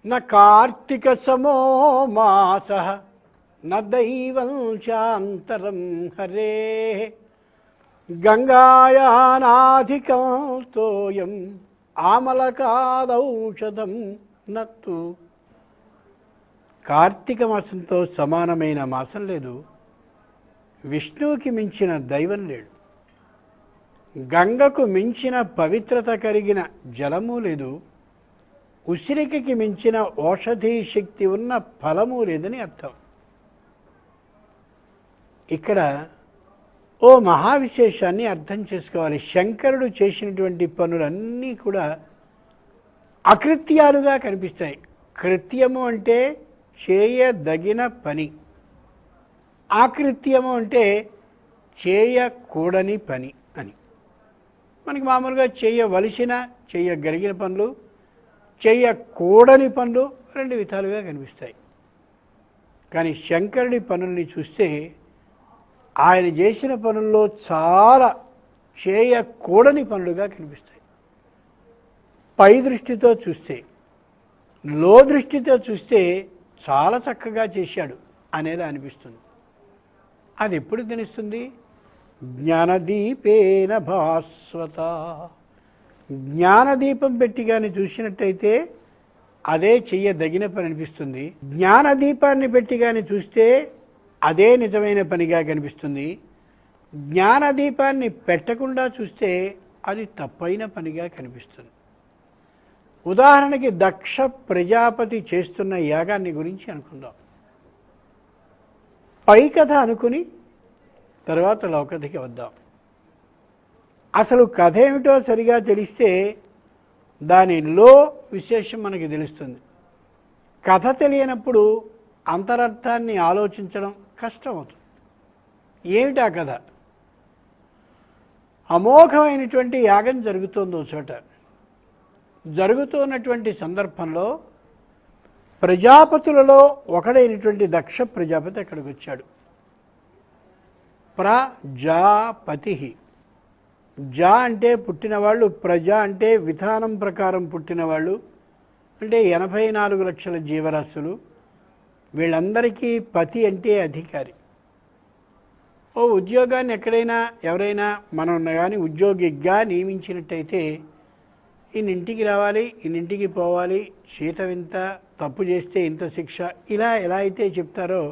న కార్తీక సమో మాసః న దైవం చాంతరం హరే గంగాయానాధికం తోయం ఆమలకాదౌషధం నత్తు. కార్తీక మాసంతో సమానమైన మాసం లేదు, విష్ణువుకి మించిన దైవం లేడు, గంగకు మించిన పవిత్రత కలిగిన జలము లేదు, ఉసిరికకి మించిన ఔషధీ శక్తి ఉన్న ఫలము లేదని అర్థం. ఇక్కడ ఓ మహావిశేషాన్ని అర్థం చేసుకోవాలి. శంకరుడు చేసినటువంటి పనులన్నీ కూడా అకృత్యాలుగా కనిపిస్తాయి. కృత్యము అంటే చేయదగిన పని, ఆకృత్యము అంటే చేయకూడని పని అని. మనకి మామూలుగా చేయవలసిన, చేయగలిగిన పనులు, చేయకూడని పనులు రెండు విధాలుగా కనిపిస్తాయి. కానీ శంకరుడి పనుల్ని చూస్తే ఆయన చేసిన పనుల్లో చాలా చేయకూడని పనులుగా కనిపిస్తాయి. పై దృష్టితో చూస్తే, లో దృష్టితో చూస్తే చాలా చక్కగా చేశాడు అనేది అనిపిస్తుంది. అది ఎప్పుడు తెలుస్తుంది? జ్ఞానదీపేన భాస్వత. జ్ఞానదీపం పెట్టి కానీ చూసినట్టయితే అదే చెయ్యదగిన పని అనిపిస్తుంది. జ్ఞానదీపాన్ని పెట్టి కానీ చూస్తే అదే నిజమైన పనిగా కనిపిస్తుంది. జ్ఞానదీపాన్ని పెట్టకుండా చూస్తే అది తప్పైన పనిగా కనిపిస్తుంది. ఉదాహరణకి దక్ష ప్రజాపతి చేస్తున్న యాగాన్ని గురించి అనుకుందాం. పై కథ అనుకుని తర్వాత లోకథకి వద్దాం. అసలు కథ ఏమిటో సరిగా తెలిస్తే దానిలో విశేషం మనకి తెలుస్తుంది. కథ తెలియనప్పుడు అంతరర్థాన్ని ఆలోచించడం కష్టమవుతుంది. ఏమిటా కథ? అమోఘమైనటువంటి యాగం జరుగుతోందో చోట. జరుగుతున్నటువంటి సందర్భంలో ప్రజాపతులలో ఒకడైనటువంటి దక్ష ప్రజాపతి అక్కడికి వచ్చాడు. ప్రజాపతి, జా అంటే పుట్టినవాళ్ళు, ప్రజ అంటే విధానం ప్రకారం పుట్టినవాళ్ళు, అంటే 84 లక్షల జీవరాశులు. వీళ్ళందరికీ పతి అంటే అధికారి. ఓ ఉద్యోగాన్ని ఎక్కడైనా ఎవరైనా మనం కానీ ఉద్యోగిగా నియమించినట్టయితే ఇన్నింటికి రావాలి, ఇన్నింటికి పోవాలి, జీతం ఇంత, తప్పు చేస్తే ఇంత శిక్ష, ఇలా ఎలా అయితే చెప్తారో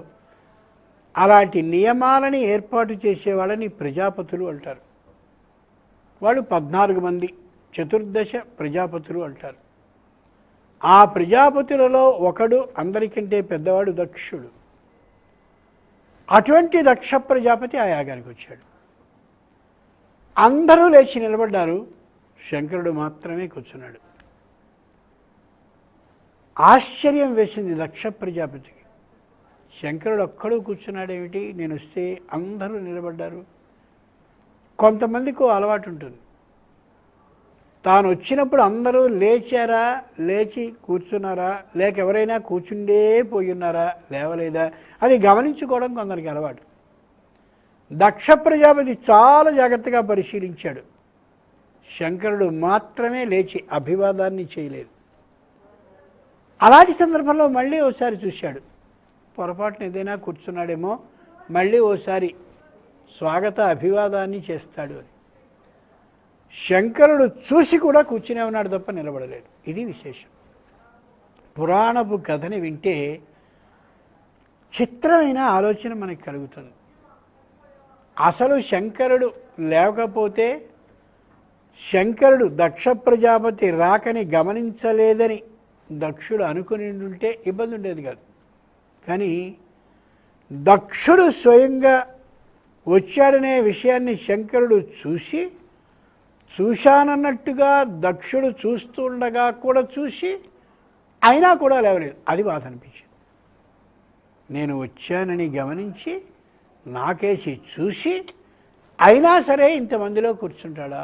అలాంటి నియమాలని ఏర్పాటు చేసేవాళ్ళని ప్రజాపతులు అంటారు. వాళ్ళు 14 మంది, చతుర్దశ ప్రజాపతులు అంటారు. ఆ ప్రజాపతులలో ఒకడు, అందరికంటే పెద్దవాడు దక్షుడు. అటువంటి దక్ష ప్రజాపతి ఆ యాగానికి వచ్చాడు. అందరూ లేచి నిలబడ్డారు, శంకరుడు మాత్రమే కూర్చున్నాడు. ఆశ్చర్యం వేసింది దక్ష ప్రజాపతికి. శంకరుడు ఒక్కడూ కూర్చున్నాడేమిటి, నేను వస్తే అందరూ నిలబడ్డారు. కొంతమందికి అలవాటు ఉంటుంది, తాను వచ్చినప్పుడు అందరూ లేచారా, లేచి కూర్చున్నారా, లేక ఎవరైనా కూర్చుండే పోయి ఉన్నారా, లేవలేదా, అది గమనించుకోవడం కొందరికి అలవాటు. దక్ష ప్రజాపతి చాలా జాగ్రత్తగా పరిశీలించాడు. శంకరుడు మాత్రమే లేచి అభివాదాన్ని చేయలేదు. అలాంటి సందర్భంలో మళ్ళీ ఓసారి చూశాడు. పొరపాటున ఏదైనా కూర్చున్నాడేమో, మళ్ళీ ఓసారి స్వాగత అభివాదాన్ని చేస్తాడు అని. శంకరుడు చూసి కూడా కూర్చునే ఉన్నాడు తప్ప నిలబడలేదు. ఇది విశేషం. పురాణపు కథని వింటే చిత్రమైన ఆలోచన మనకు కలుగుతుంది. అసలు శంకరుడు లేకపోతే, శంకరుడు దక్ష ప్రజాపతి రాకని గమనించలేదని దక్షుడు అనుకుని ఉంటే ఇబ్బంది ఉండేది కాదు. కానీ దక్షుడు స్వయంగా వచ్చాడనే విషయాన్ని శంకరుడు చూశానన్నట్టుగా దక్షుడు చూస్తూ ఉండగా కూడా చూసి అయినా కూడా లేవలేదు. అది బాధ అనిపించింది. నేను వచ్చానని గమనించి నాకేసి చూసి అయినా సరే ఇంతమందిలో కూర్చుంటాడా?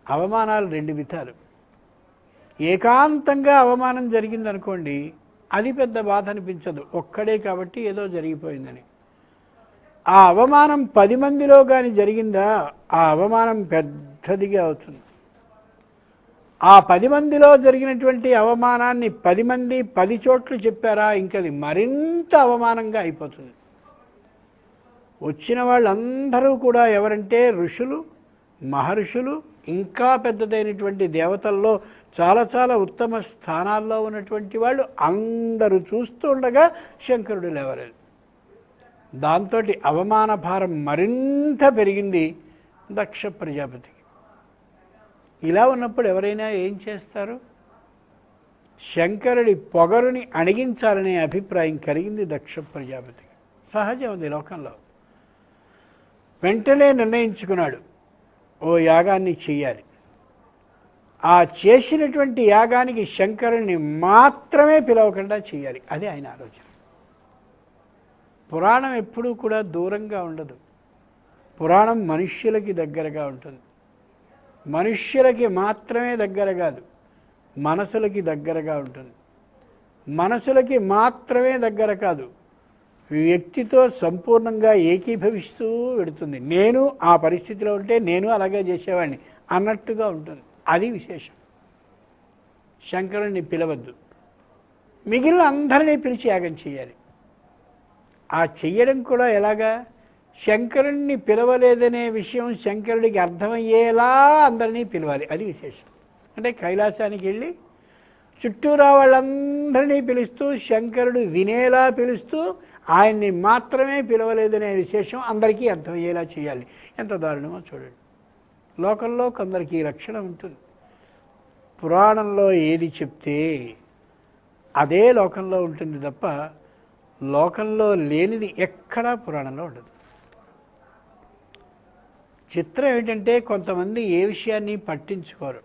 అవమానాలు రెండు విధాలు. ఏకాంతంగా అవమానం జరిగిందనుకోండి, అది పెద్ద బాధ అనిపించదు, ఒక్కడే కాబట్టి ఏదో జరిగిపోయిందని. ఆ అవమానం 10 మందిలో కానీ జరిగిందా, ఆ అవమానం పెద్దదిగా అవుతుంది. ఆ 10 మందిలో జరిగినటువంటి అవమానాన్ని 10 మంది 10 చోట్ల చెప్పారా, ఇంకది మరింత అవమానంగా అయిపోతుంది. వచ్చిన వాళ్ళందరూ కూడా ఎవరంటే ఋషులు, మహర్షులు, ఇంకా పెద్దదైనటువంటి దేవతల్లో చాలా చాలా ఉత్తమ స్థానాల్లో ఉన్నటువంటి వాళ్ళు అందరూ చూస్తూ ఉండగా శంకరుడు లేవలేదు. దాంతో అవమాన భారం మరింత పెరిగింది దక్ష ప్రజాపతికి. ఇలా ఉన్నప్పుడు ఎవరైనా ఏం చేస్తారు? శంకరుడి పొగరుని అణిగించాలనే అభిప్రాయం కలిగింది దక్ష ప్రజాపతికి. సహజం అది లోకంలో. వెంటనే నిర్ణయించుకున్నాడు, ఓ యాగాన్ని చెయ్యాలి. ఆ చేసినటువంటి యాగానికి శంకరుణ్ణి మాత్రమే పిలవకుండా చేయాలి. అది ఆయన ఆలోచన. పురాణం ఎప్పుడూ కూడా దూరంగా ఉండదు. పురాణం మనుష్యులకి దగ్గరగా ఉంటుంది. మనుష్యులకి మాత్రమే దగ్గర కాదు, మనసులకి దగ్గరగా ఉంటుంది. మనసులకి మాత్రమే దగ్గర కాదు, వ్యక్తితో సంపూర్ణంగా ఏకీభవిస్తూ వెడుతుంది. నేను ఆ పరిస్థితిలో ఉంటే నేను అలాగే చేసేవాడిని అన్నట్టుగా ఉంటుంది. అది విశేషం. శంకరుణ్ణి పిలవద్దు, మిగిలిన అందరినీ పిలిచి యాగం చేయాలి. ఆ చెయ్యడం కూడా ఎలాగా? శంకరుణ్ణి పిలవలేదనే విషయం శంకరుడికి అర్థమయ్యేలా అందరినీ పిలవాలి. అది విశేషం. అంటే కైలాసానికి వెళ్ళి చుట్టూరా వాళ్ళందరినీ పిలుస్తూ శంకరుడు వినేలా పిలుస్తూ ఆయన్ని మాత్రమే పిలవలేదనే విశేషం అందరికీ అర్థమయ్యేలా చేయాలి. ఎంత దారుణమో చూడండి. లోకంలో కొందరికి ఈ లక్షణం ఉంటుంది. పురాణంలో ఏది చెప్తే అదే లోకంలో ఉంటుంది తప్ప లోకంలో లేనిది ఎక్కడా పురాణంలో ఉండదు. చిత్రం ఏంటంటే కొంతమంది ఏ విషయాన్ని పట్టించుకోరు.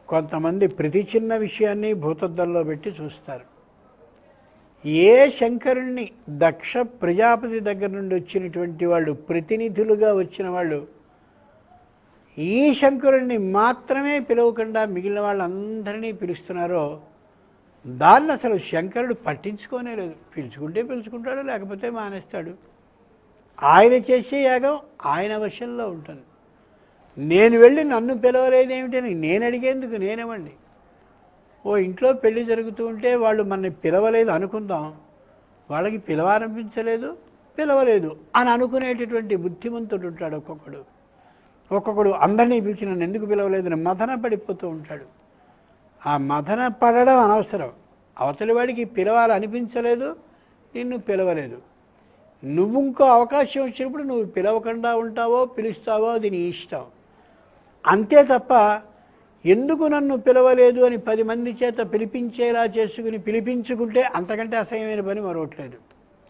కొంతమంది ప్రతి చిన్న విషయాన్ని భూతద్దంలో పెట్టి చూస్తారు. ఏ శంకరుణ్ణి దక్ష ప్రజాపతి దగ్గర నుండి వచ్చినటువంటి వాళ్ళు, ప్రతినిధులుగా వచ్చిన వాళ్ళు ఈ శంకరుణ్ణి మాత్రమే పిలవకుండా మిగిలిన వాళ్ళందరినీ పిలుస్తున్నారో దాన్ని అసలు శంకరుడు పట్టించుకోనే లేదు. పిలుచుకుంటే పిలుచుకుంటాడు, లేకపోతే మానేస్తాడు. ఆయన చేసే యాగం ఆయన వశంలో ఉంటుంది. నేను వెళ్ళి నన్ను పిలవలేదేమిటని నేను అడిగేందుకు నేనేమండి. ఓ ఇంట్లో పెళ్లి జరుగుతూ ఉంటే వాళ్ళు మనని పిలవలేదు అనుకుందాం, వాళ్ళకి పిలవాలనిపించలేదు, పిలవలేదు అని అనుకునేటటువంటి బుద్ధిమంతుడు ఉంటాడు. ఒక్కొక్కడు అందరినీ పిలిచి నన్ను ఎందుకు పిలవలేదని మదన పడిపోతూ ఉంటాడు. ఆ మదన పడడం అనవసరం. అవతలి వాడికి పిలవాలనిపించలేదు, నిన్ను పిలవలేదు. నువ్వు ఇంకో అవకాశం వచ్చినప్పుడు నువ్వు పిలవకుండా ఉంటావో పిలుస్తావో అది నీ ఇష్టం. అంతే తప్ప ఎందుకు నన్ను పిలవలేదు అని 10 మంది చేత పిలిపించేలా చేసుకుని పిలిపించుకుంటే అంతకంటే అసహ్యమైన పని మరొకట్లేదు.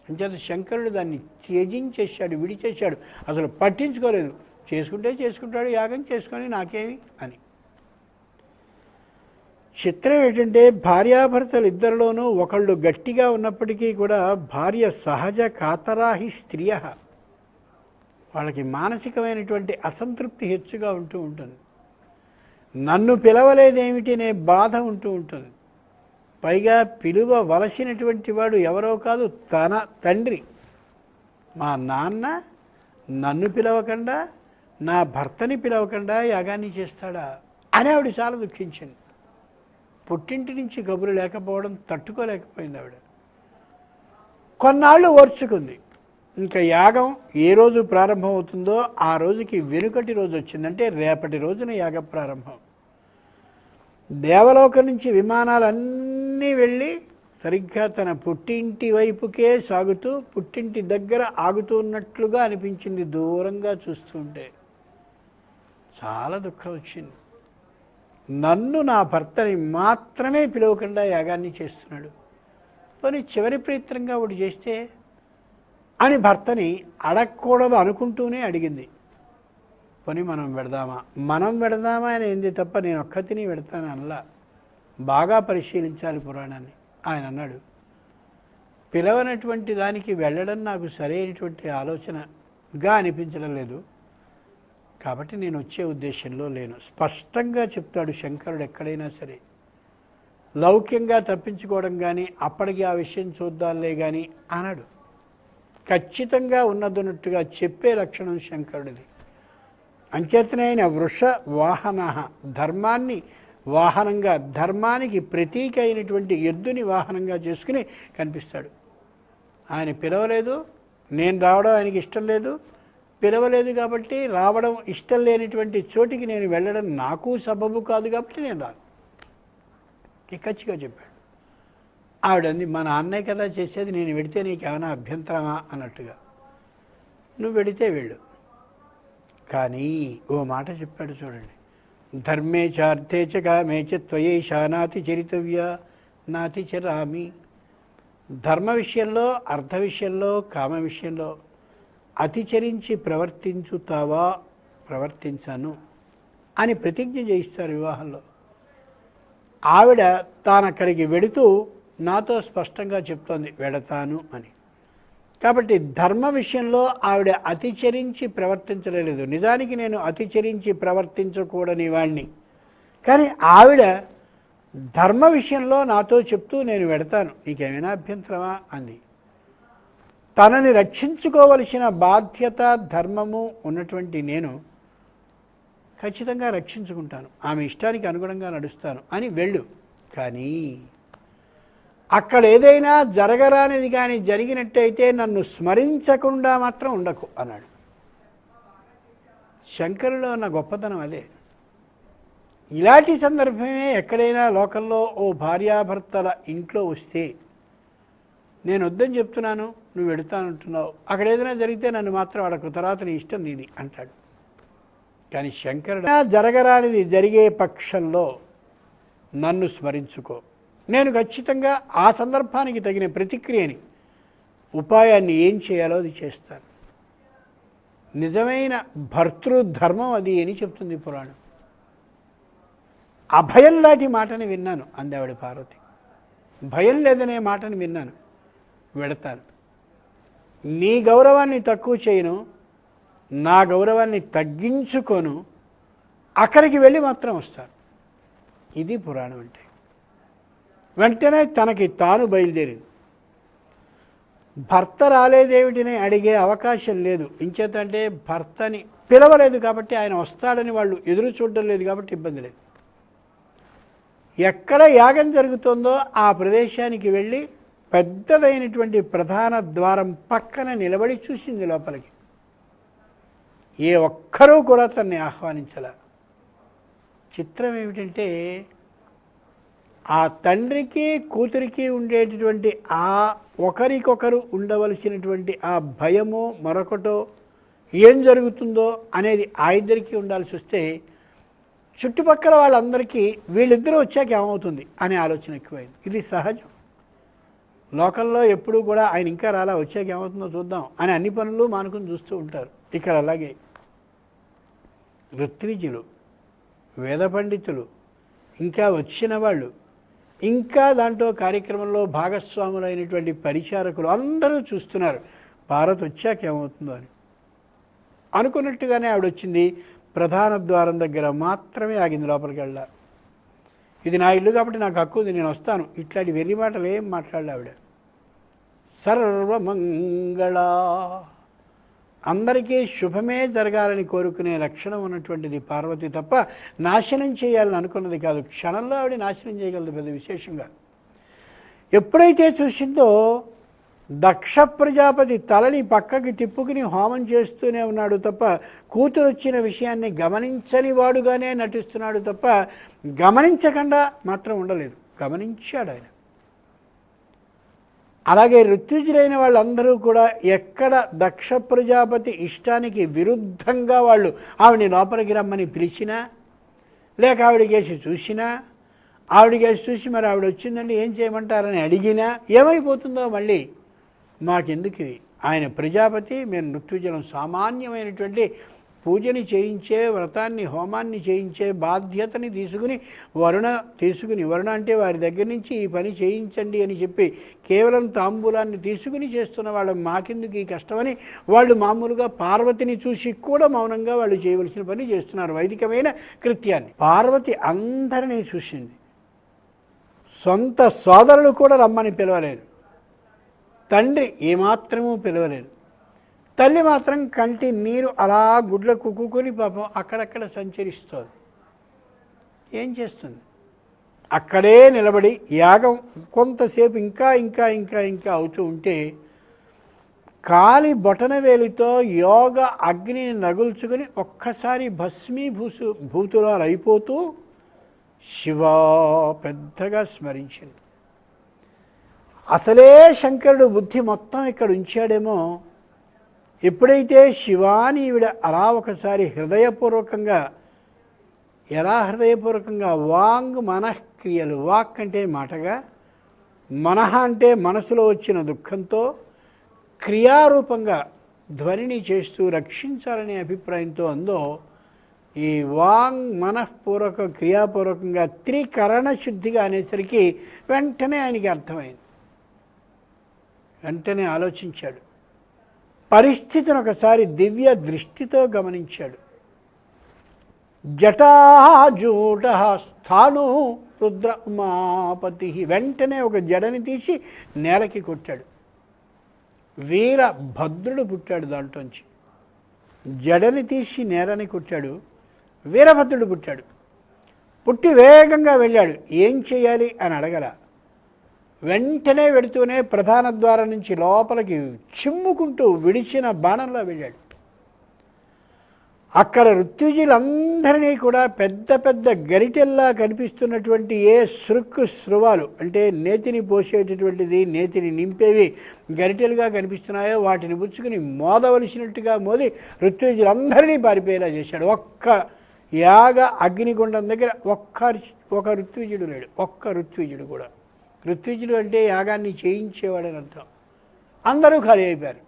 అంచేత శంకరుడు దాన్ని త్యజించేశాడు, విడిచేశాడు. అసలు పట్టించుకోలేదు. చేసుకుంటే చేసుకుంటాడు, యాగం చేసుకొని నాకేమి అని. చిత్రం ఏంటంటే భార్యాభర్తలు ఇద్దరిలోనూ ఒకళ్ళు గట్టిగా ఉన్నప్పటికీ కూడా భార్య సహజ కాతరాహి స్త్రియ, వాళ్ళకి మానసికమైనటువంటి అసంతృప్తి హెచ్చుగా ఉంటూ ఉంటుంది. నన్ను పిలవలేదేమిటి అనే బాధ ఉంటూ ఉంటుంది. పైగా పిలువవలసినటువంటి వాడు ఎవరో కాదు, తన తండ్రి. మా నాన్న నన్ను పిలవకుండా నా భర్తని పిలవకుండా యాగాన్ని చేస్తాడా అని ఆవిడ చాలా దుఃఖించింది. పుట్టింటి నుంచి కబురు లేకపోవడం తట్టుకోలేకపోయింది ఆవిడ. కొన్నాళ్ళు ఓర్చుకుంది. ఇంకా యాగం ఏ రోజు ప్రారంభం అవుతుందో ఆ రోజుకి వెనుకటి రోజు వచ్చిందంటే రేపటి రోజున యాగ ప్రారంభం. దేవలోకం నుంచి విమానాలన్నీ వెళ్ళి సరిగ్గా తన పుట్టింటి వైపుకే సాగుతూ పుట్టింటి దగ్గర ఆగుతూ ఉన్నట్లుగా అనిపించింది దూరంగా చూస్తుంటే. చాలా దుఃఖం వచ్చింది. నన్ను నా భర్తని మాత్రమే పిలవకుండా యాగాన్ని చేస్తున్నాడు, పోనీ చివరి ప్రయత్నంగా ఒకటి చేస్తే అని భర్తని అడగకూడదు అనుకుంటూనే అడిగింది. పోనీ మనం వెడదామా అని ఏంది తప్ప నేను ఒక్కతిని వెడతాను అనలా. బాగా పరిశీలించాలి పురాణాన్ని. ఆయన అన్నాడు, పిలవనటువంటి దానికి వెళ్ళడం నాకు సరైనటువంటి ఆలోచనగా అనిపించడం లేదు, కాబట్టి నేను వచ్చే ఉద్దేశంలో లేను. స్పష్టంగా చెప్తాడు శంకరుడు. ఎక్కడైనా సరే లౌక్యంగా తప్పించుకోవడం కానీ అప్పటికి ఆ విషయం చూద్దాంలే కానీ అన్నాడు. ఖచ్చితంగా ఉన్నదన్నట్టుగా చెప్పే లక్షణం శంకరుడిది. అంచేతనే ఆయన వృష వాహన, ధర్మాన్ని వాహనంగా, ధర్మానికి ప్రతీక అయినటువంటి ఎద్దుని వాహనంగా చేసుకుని కనిపిస్తాడు. ఆయన పిలవలేదు, నేను రావడం ఆయనకి ఇష్టం లేదు, పిలవలేదు కాబట్టి రావడం ఇష్టం లేనిటువంటి చోటికి నేను వెళ్ళడం నాకు సబబు కాదు కాబట్టి నేను రాను. ఖచ్చితంగా చెప్పాడు. ఆవిడంది, మా నాన్నే కదా చేసేది, నేను వెడితే నీకేమైనా అభ్యంతరమా అన్నట్టుగా. నువ్వు వెడితే వెళ్ళు, కానీ ఓ మాట చెప్పాడు చూడండి, ధర్మే చార్థే చ కామే చ త్వయేషా నాతి చరితవ్య నాతి చరామి. ధర్మ విషయంలో, అర్థ విషయంలో, కామ విషయంలో అతిచరించి ప్రవర్తించుతావా? ప్రవర్తించాను అని ప్రతిజ్ఞ చేయిస్తారు వివాహంలో. ఆవిడ తానక్కడికి వెడుతూ నాతో స్పష్టంగా చెప్తోంది వెడతాను అని. కాబట్టి ధర్మ విషయంలో ఆవిడ అతిచరించి ప్రవర్తించలేదు. నిజానికి నేను అతిచరించి ప్రవర్తించకూడని వాడిని, కానీ ఆవిడ ధర్మ విషయంలో నాతో చెప్తూ నేను వెడతాను, నీకేమైనా అభ్యంతరమా అంది. తనని రక్షించుకోవలసిన బాధ్యత, ధర్మము ఉన్నటువంటి నేను ఖచ్చితంగా రక్షించుకుంటాను, ఆమె ఇష్టానికి అనుగుణంగా నడుస్తాను అని వెళ్ళు, కానీ అక్కడ ఏదైనా జరగరానిది కానీ జరిగినట్టయితే నన్ను స్మరించకుండా మాత్రం ఉండకు అన్నాడు. శంకరులో ఉన్న గొప్పతనం అదే. ఇలాంటి సందర్భమే ఎక్కడైనా లోకంలో ఓ భార్యాభర్తల ఇంట్లో వస్తే, నేను వద్దని చెప్తున్నాను, నువ్వు వెడుతానంటున్నావు, అక్కడ ఏదైనా జరిగితే నన్ను మాత్రం అడకు, తర్వాత నీ ఇష్టం నీది అంటాడు. కానీ శంకరుడు జరగరానిది జరిగే పక్షంలో నన్ను స్మరించుకో, నేను ఖచ్చితంగా ఆ సందర్భానికి తగిన ప్రతిక్రియని, ఉపాయాన్ని ఏం చేయాలో అది చేస్తాను. నిజమైన భర్తృధర్మం అది అని చెప్తుంది పురాణం. అభయం లాంటి మాటని విన్నాను అంది ఆవిడ పార్వతి. భయం లేదనే మాటని విన్నాను, వెడతాను. నీ గౌరవాన్ని తక్కువ చేయను, నా గౌరవాన్ని తగ్గించుకోను, అక్కడికి వెళ్ళి మాత్రం వస్తాను. ఇది పురాణం అంటే. వెంటనే తనకి తాను బయలుదేరింది. భర్త రాలేదేమిటిని అడిగే అవకాశం లేదు. ఇంచేతంటే భర్తని పిలవలేదు కాబట్టి, ఆయన వస్తాడని వాళ్ళు ఎదురు చూడడం లేదు కాబట్టి ఇబ్బంది లేదు. ఎక్కడ యాగం జరుగుతుందో ఆ ప్రదేశానికి వెళ్ళి పెద్దదైనటువంటి ప్రధాన ద్వారం పక్కన నిలబడి చూసింది లోపలికి. ఏ ఒక్కరూ కూడా తనని ఆహ్వానించలే. చిత్రం ఏమిటంటే, ఆ తండ్రికి కూతురికి ఉండేటటువంటి ఆ ఒకరికొకరు ఉండవలసినటువంటి ఆ భయమో మరొకటో, ఏం జరుగుతుందో అనేది ఆ ఇద్దరికీ ఉండాల్సి వస్తే, చుట్టుపక్కల వాళ్ళందరికీ వీళ్ళిద్దరూ వచ్చాక ఏమవుతుంది అనే ఆలోచన ఎక్కువైంది. ఇది సహజం. లోకల్లో ఎప్పుడూ కూడా ఆయన ఇంకా రాలా, వచ్చాక ఏమవుతుందో చూద్దాం అని అన్ని పనులు మానుకుని చూస్తూ ఉంటారు. ఇక్కడ అలాగే ఋత్విజులు, వేద పండితులు, ఇంకా వచ్చిన వాళ్ళు, ఇంకా దాంట్లో కార్యక్రమంలో భాగస్వాములైనటువంటి పరిచారకులు అందరూ చూస్తున్నారు పార్వతి వచ్చాక ఏమవుతుందో అని. అనుకున్నట్టుగానే ఆవిడ వచ్చింది. ప్రధాన ద్వారం దగ్గర మాత్రమే ఆగింది, లోపలికి వెళ్ళా. ఇది నా ఇల్లు కాబట్టి నాకు హక్కు ఉంది, నేను వస్తాను, ఇట్లాంటి వెర్రి మాటలు ఏం మాట్లాడలే ఆవిడ. సర్వమంగళ, అందరికీ శుభమే జరగాలని కోరుకునే లక్షణం ఉన్నటువంటిది పార్వతి తప్ప నాశనం చేయాలని అనుకున్నది కాదు. క్షణంలో ఆవిడ నాశనం చేయగలదు పెద్ద విశేషంగా. ఎప్పుడైతే చూసిందో దక్ష ప్రజాపతి తలని పక్కకి తిప్పుకుని హోమం చేస్తూనే ఉన్నాడు తప్ప, కూతురు వచ్చిన విషయాన్ని గమనించని వాడుగానే నటిస్తున్నాడు తప్ప గమనించకుండా మాత్రం ఉండలేదు. గమనించాడు ఆయన. అలాగే ఋత్విజులైన వాళ్ళందరూ కూడా ఎక్కడ దక్ష ప్రజాపతి ఇష్టానికి విరుద్ధంగా వాళ్ళు ఆవిడని లోపలికి రమ్మని పిలిచినా, లేక ఆవిడకేసి చూసినా, ఆవిడకేసి చూసి మరి ఆవిడ వచ్చిందండి ఏం చేయమంటారని అడిగినా, ఏమైపోతుందో మళ్ళీ మాకెందుకు ఇది, ఆయన ప్రజాపతి, మేము ఋత్విజులం, సామాన్యమైనటువంటి పూజని చేయించే, వ్రతాన్ని హోమాన్ని చేయించే బాధ్యతని తీసుకుని వరుణ అంటే వారి దగ్గర నుంచి ఈ పని చేయించండి అని చెప్పి కేవలం తాంబూలాన్ని తీసుకుని చేస్తున్న వాళ్ళు, మాకెందుకు ఈ కష్టమని వాళ్ళు మామూలుగా పార్వతిని చూసి కూడా మౌనంగా వాళ్ళు చేయవలసిన పని చేస్తున్నారు, వైదికమైన కృత్యాన్ని. పార్వతి అందరినీ చూసింది. సొంత సోదరులు కూడా రమ్మని పిలవలేదు, తండ్రి ఏమాత్రమూ పిలవలేదు. తల్లి మాత్రం కంటి నీరు అలా గుడ్ల కుక్కుని పాపం అక్కడక్కడ సంచరిస్తోంది. ఏం చేస్తుంది? అక్కడే నిలబడి యాగం కొంతసేపు ఇంకా ఇంకా ఇంకా ఇంకా అవుతూ ఉంటే కాలి బొటనవేలితో యోగ అగ్నిని నగుల్చుకుని ఒక్కసారి భూతురాలు అయిపోతూ శివా పెద్దగా స్మరించింది. అసలే శంకరుడు బుద్ధి మొత్తం ఇక్కడ ఉంచాడేమో. ఎప్పుడైతే శివాని ఈవిడ అలా ఒకసారి హృదయపూర్వకంగా, ఎలా హృదయపూర్వకంగా, వాంగ్ మనఃక్రియలు, వాక్ అంటే మాటగా, మనః అంటే మనసులో వచ్చిన దుఃఖంతో క్రియారూపంగా ధ్వనిని చేస్తూ రక్షించాలనే అభిప్రాయంతో అందో, ఈ వాంగ్ మనఃపూర్వక క్రియాపూర్వకంగా త్రికరణ శుద్ధిగా అనేసరికి వెంటనే ఆయనకి అర్థమైంది. వెంటనే ఆలోచించాడు, పరిస్థితిని ఒకసారి దివ్య దృష్టితో గమనించాడు. జటాజూట స్థాను రుద్ర ఉమాపతి, వెంటనే ఒక జడని తీసి నేలకి కొట్టాడు. వీరభద్రుడు పుట్టాడు దాంట్లోంచి. జడని తీసి నేలని కొట్టాడు, వీరభద్రుడు పుట్టాడు. పుట్టి వేగంగా వెళ్ళాడు. ఏం చేయాలి అని అడగల. వెంటనే వెడుతూనే ప్రధాన ద్వారం నుంచి లోపలికి చిమ్ముకుంటూ విడిచిన బాణంలో వెళ్ళాడు. అక్కడ ఋత్విజులందరినీ కూడా పెద్ద పెద్ద గరిటెల్లా కనిపిస్తున్నటువంటి ఏ శృవాలు అంటే నేతిని పోసేటటువంటిది, నేతిని నింపేవి గరిటెలుగా కనిపిస్తున్నాయో వాటిని పుచ్చుకుని మోదవలసినట్టుగా మోది ఋత్విజులందరినీ పారిపోయేలా చేశాడు. ఒక్క యాగ అగ్నిగుండం దగ్గర ఒక ఋత్విజుడు లేడు. ఒక్క ఋత్విజుడు కూడా. ఋత్విజుడు అంటే యాగాన్ని చేయించేవాడని అర్థం. అందరూ ఖాళీ అయిపోయారు.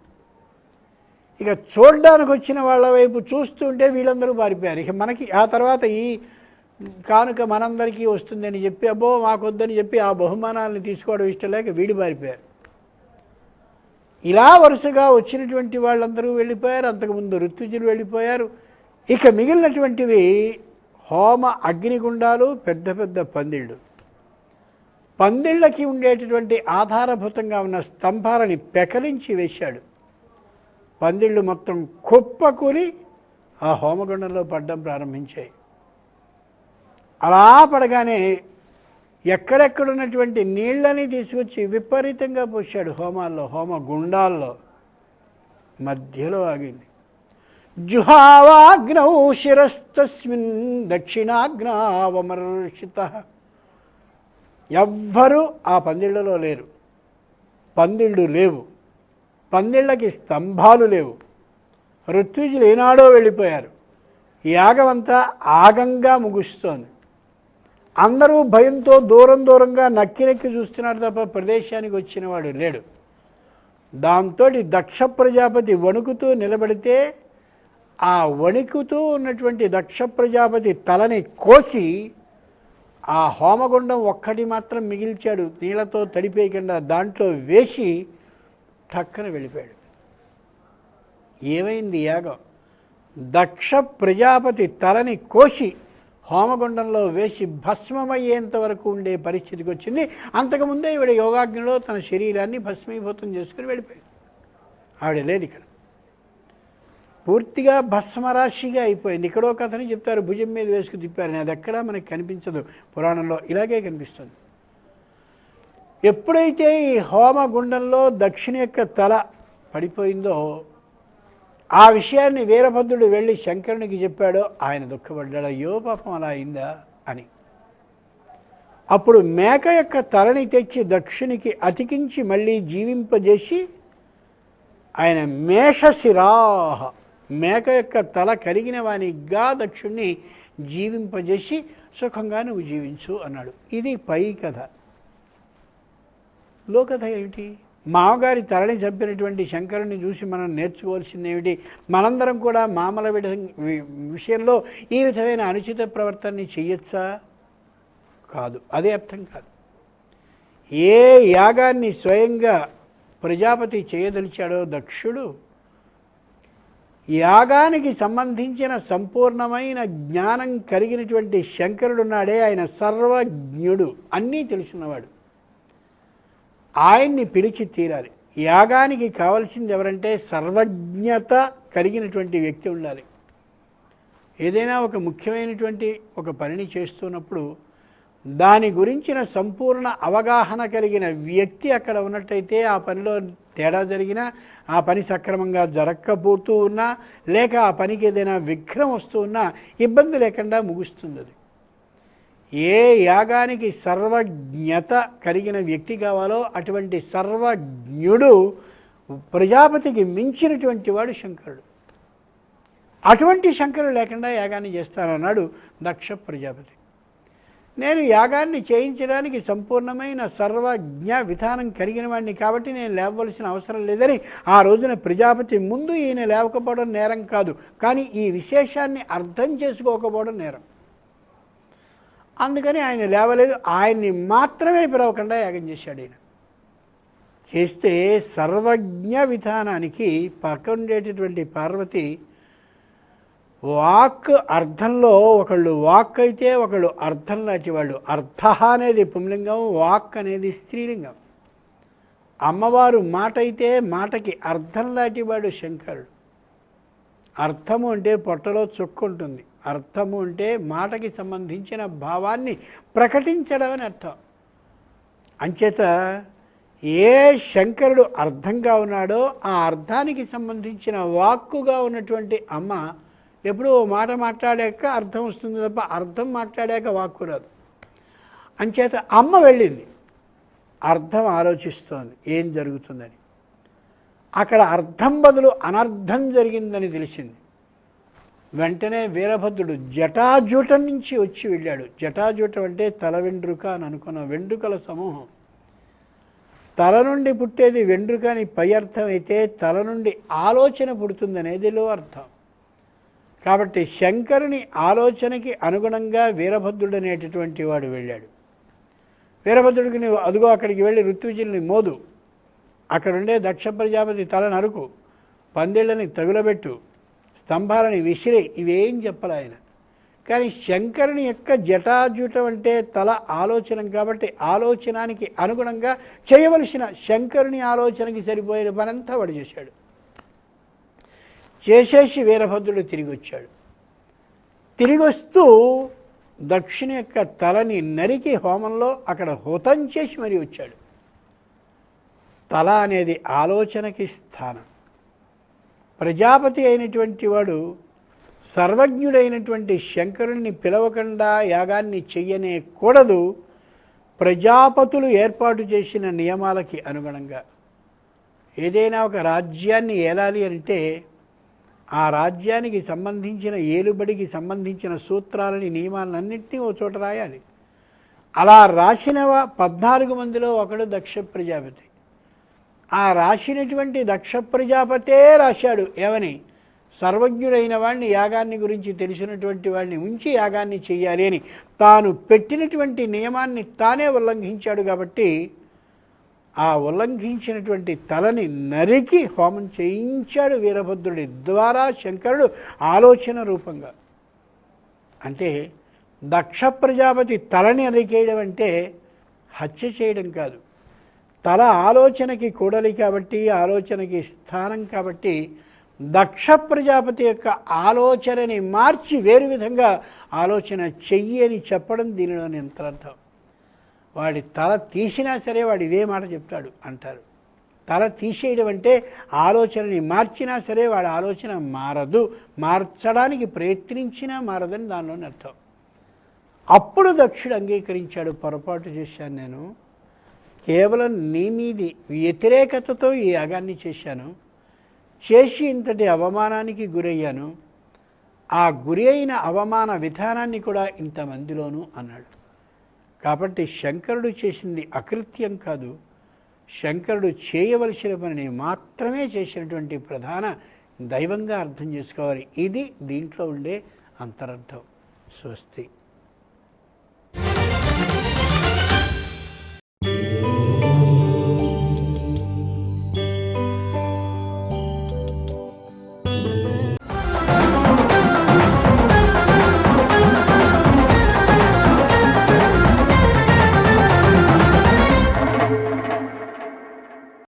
ఇక చూడ్డానికి వచ్చిన వాళ్ళ వైపు చూస్తుంటే వీళ్ళందరూ పారిపోయారు. ఇక మనకి ఆ తర్వాత ఈ కానుక మనందరికీ వస్తుందని చెప్పి, అబ్బో మాకొద్దని చెప్పి ఆ బహుమానాలను తీసుకోవడం ఇష్టం లేక వీడి పారిపోయారు. ఇలా వరుసగా వచ్చినటువంటి వాళ్ళందరూ వెళ్ళిపోయారు. అంతకుముందు ఋత్విజులు వెళ్ళిపోయారు. ఇక మిగిలినటువంటివి హోమ అగ్నిగుండాలు, పెద్ద పెద్ద పందిళ్ళు. పందిళ్ళకి ఉండేటటువంటి ఆధారభూతంగా ఉన్న స్తంభాలని పెకలించి వేశాడు. పందిళ్ళు మొత్తం కుప్పకూలి ఆ హోమగుండంలో పడ్డం ప్రారంభించాయి. అలా పడగానే ఎక్కడెక్కడున్నటువంటి నీళ్ళని తీసుకొచ్చి విపరీతంగా పోశాడు హోమాల్లో, హోమగుండాల్లో. మధ్యలో ఆగింది. జుహావాగ్నౌ శిరస్తస్మిన్ దక్షిణాగ్నావమర్షితః. ఎవ్వరూ ఆ పందిళ్ళలో లేరు. పందిళ్ళు లేవు, పందిళ్ళకి స్తంభాలు లేవు. ఋత్విజులు ఏనాడో వెళ్ళిపోయారు. యాగమంతా ఆగంగా ముగుస్తోంది. అందరూ భయంతో దూరం దూరంగా నక్కి చూస్తున్నారు తప్ప ప్రదేశానికి వచ్చినవాడు లేడు. దాంతో దక్ష ప్రజాపతి వణుకుతూ నిలబడితే ఆ వణుకుతూ ఉన్నటువంటి దక్ష ప్రజాపతి తలని కోసి ఆ హోమగుండం ఒక్కటి మాత్రం మిగిల్చాడు, నీళ్లతో తడిపేయకుండా దాంట్లో వేసి టక్కన వెళ్ళిపోయాడు. ఏమైంది యాగం? దక్ష ప్రజాపతి తలని కోసి హోమగుండంలో వేసి భస్మమయ్యేంత వరకు ఉండే పరిస్థితికి వచ్చింది. అంతకుముందే ఈవిడ యోగాగ్నిలో తన శరీరాన్ని భస్మీభూతం చేసుకుని వెళ్ళిపోయింది. ఆవిడ లేదు ఇక్కడ. పూర్తిగా భస్మరాశిగా అయిపోయింది. ఇక్కడో కథని చెప్తారు, భుజం మీద వేసుకు తిప్పారని. అది ఎక్కడా మనకి కనిపించదు పురాణంలో, ఇలాగే కనిపిస్తుంది. ఎప్పుడైతే ఈ హోమగుండంలో దక్షిణ యొక్క తల పడిపోయిందో ఆ విషయాన్ని వీరభద్రుడు వెళ్ళి శంకరునికి చెప్పాడో ఆయన దుఃఖపడ్డాడు. అయ్యో పాపం అలా అయిందా అని. అప్పుడు మేక యొక్క తలని తెచ్చి దక్షునికి అతికించి మళ్ళీ జీవింపజేసి ఆయన మేషశిరాహ, మేక యొక్క తల కలిగిన వానిగా దక్షుణ్ణి జీవింపజేసి సుఖంగా నువ్వు జీవించు అన్నాడు. ఇది పై కథ. లోకథ ఏమిటి? మామగారి తలని చంపినటువంటి శంకరుని చూసి మనం నేర్చుకోవాల్సింది ఏమిటి? మనందరం కూడా మామల విషయంలో ఈ విధమైన అనుచిత ప్రవర్తనని చెయ్యొచ్చా? కాదు, అదే అర్థం కాదు. ఏ యాగాన్ని స్వయంగా ప్రజాపతి చేయదలిచాడో దక్షుడు, యాగానికి సంబంధించిన సంపూర్ణమైన జ్ఞానం కలిగినటువంటి శంకరుడున్నాడే, ఆయన సర్వజ్ఞుడు, అన్నీ తెలుసున్నవాడు. ఆయన్ని పిలిచి తీరాలి. యాగానికి కావలసింది ఎవరంటే సర్వజ్ఞత కలిగినటువంటి వ్యక్తి ఉండాలి. ఏదైనా ఒక ముఖ్యమైనటువంటి ఒక పనిని చేస్తున్నప్పుడు దాని గురించిన సంపూర్ణ అవగాహన కలిగిన వ్యక్తి అక్కడ ఉన్నట్టయితే ఆ పనిలో తేడా జరిగినా, ఆ పని సక్రమంగా జరగకపోతూ ఉన్నా, లేక ఆ పనికి ఏదైనా విఘ్నం వస్తూ ఉన్నా ఇబ్బంది లేకుండా ముగుస్తుంది. అది ఏ యాగానికి సర్వజ్ఞత కలిగిన వ్యక్తి కావాలో అటువంటి సర్వజ్ఞుడు ప్రజాపతికి మించినటువంటి వాడు శంకరుడు. అటువంటి శంకరుడు లేకుండా యాగాన్ని చేస్తానన్నాడు దక్ష ప్రజాపతి. నేను యాగాన్ని చేయించడానికి సంపూర్ణమైన సర్వజ్ఞ విధానం కలిగిన వాడిని కాబట్టి నేను లేవవలసిన అవసరం లేదని ఆ రోజున ప్రజాపతి ముందు ఈయన లేవకపోవడం నేరం కాదు, కానీ ఈ విశేషాన్ని అర్థం చేసుకోకపోవడం నేరం. అందుకని ఆయన లేవలేదు. ఆయన్ని మాత్రమే పిలవకుండా యాగం చేశాడు. ఆయన చేస్తే సర్వజ్ఞ విధానానికి పక్కనుండేటటువంటి పార్వతి వాక్ అర్థంలో ఒకళ్ళు వాక్ అయితే ఒకళ్ళు అర్థం లాంటి వాళ్ళు. అర్థ అనేది పుంలింగం, వాక్ అనేది స్త్రీలింగం. అమ్మవారు మాట అయితే మాటకి అర్థం లాంటి వాడు శంకరుడు. అర్థము అంటే పొట్టలో చుక్క ఉంటుంది. అర్థము అంటే మాటకి సంబంధించిన భావాన్ని ప్రకటించడం అని అర్థం. అంచేత ఏ శంకరుడు అర్థంగా ఉన్నాడో ఆ అర్థానికి సంబంధించిన వాక్కుగా ఉన్నటువంటి అమ్మ ఎప్పుడూ మాట మాట్లాడాక అర్థం వస్తుంది తప్ప అర్థం మాట్లాడాక వాక్కు రాదు. అంచేత అమ్మ వెళ్ళింది, అర్థం ఆలోచిస్తోంది ఏం జరుగుతుందని. అక్కడ అర్థం బదులు అనర్థం జరిగిందని తెలిసింది. వెంటనే వీరభద్రుడు జటాజూటం నుంచి వచ్చి వెళ్ళాడు. జటాజూటం అంటే తల వెండ్రుక అని అనుకున్న వెండ్రుకల సమూహం. తల నుండి పుట్టేది వెండ్రుక అని పై అర్థం అయితే తల నుండి ఆలోచన పుడుతుందనేదిలో అర్థం. కాబట్టి శంకరుని ఆలోచనకి అనుగుణంగా వీరభద్రుడు అనేటటువంటి వాడు వెళ్ళాడు. వీరభద్రుడికి నువ్వు అదుగో అక్కడికి వెళ్ళి ఋత్విజుల్ని మోదు, అక్కడుండే దక్ష ప్రజాపతి తల నరుకు, పందిళ్ళని తగులబెట్టు, స్తంభాలని విసిరే, ఇవేం చెప్పాలి ఆయన. కానీ శంకరుని యొక్క జటాజూటం అంటే తల ఆలోచన కాబట్టి ఆలోచనానికి అనుగుణంగా చేయవలసిన శంకరుని ఆలోచనకి సరిపోయిన పనంతా వాడు చేశాడు. చేసేసి వీరభద్రుడు తిరిగి వచ్చాడు. తిరిగి వస్తూ దక్షిణ యొక్క తలని నరికి హోమంలో అక్కడ హోతం చేసి మరీ వచ్చాడు. తల అనేది ఆలోచనకి స్థానం. ప్రజాపతి అయినటువంటి వాడు సర్వజ్ఞుడైనటువంటి శంకరుణ్ణి పిలవకుండా యాగాన్ని చెయ్యనే కూడదు. ప్రజాపతులు ఏర్పాటు చేసిన నియమాలకి అనుగుణంగా ఏదైనా ఒక రాజ్యాన్ని ఏలాలి అంటే ఆ రాజ్యానికి సంబంధించిన ఏలుబడికి సంబంధించిన సూత్రాలని నియమాలన్నింటినీ ఓ చోట రాయాలి. అలా రాసిన 14 మందిలో ఒకడు దక్ష ప్రజాపతి. ఆ రాసినటువంటి దక్ష ప్రజాపతే రాశాడు ఏమని, సర్వజ్ఞుడైన వాడిని యాగాన్ని గురించి తెలిసినటువంటి వాడిని ఉంచి యాగాన్ని చెయ్యాలి అని. తాను పెట్టినటువంటి నియమాన్ని తానే ఉల్లంఘించాడు కాబట్టి ఆ ఉల్లంఘించినటువంటి తలని నరికి హోమం చేయించాడు వీరభద్రుడి ద్వారా శంకరుడు ఆలోచన రూపంగా. అంటే దక్ష ప్రజాపతి తలని నరికేయడం అంటే హత్య చేయడం కాదు. తల ఆలోచనకి కూడలి కాబట్టి, ఆలోచనకి స్థానం కాబట్టి దక్ష ప్రజాపతి యొక్క ఆలోచనని మార్చి వేరు విధంగా ఆలోచన చెయ్యి అని చెప్పడం దీనిలోని అంతరార్థం. వాడి తల తీసినా సరే వాడు ఇదే మాట చెప్తాడు అంటారు. తల తీసేయడం అంటే ఆలోచనని మార్చినా సరే వాడి ఆలోచన మారదు, మార్చడానికి ప్రయత్నించినా మారదని దానిలోని అర్థం. అప్పుడు దక్షుడు అంగీకరించాడు, పొరపాటు చేశాను నేను, కేవలం నీ మీది వ్యతిరేకతతో ఈ యాగాన్ని చేశాను, చేసి ఇంతటి అవమానానికి గురయ్యాను, ఆ గురి అయిన అవమాన విధానాన్ని కూడా ఇంతమందిలోనూ అన్నాడు. కాబట్టి శంకరుడు చేసింది అకృత్యం కాదు, శంకరుడు చేయవలసిన పనిని మాత్రమే చేసినటువంటి ప్రధాన దైవంగా అర్థం చేసుకోవాలి. ఇది దీంట్లో ఉండే అంతరార్థం. స్వస్తి.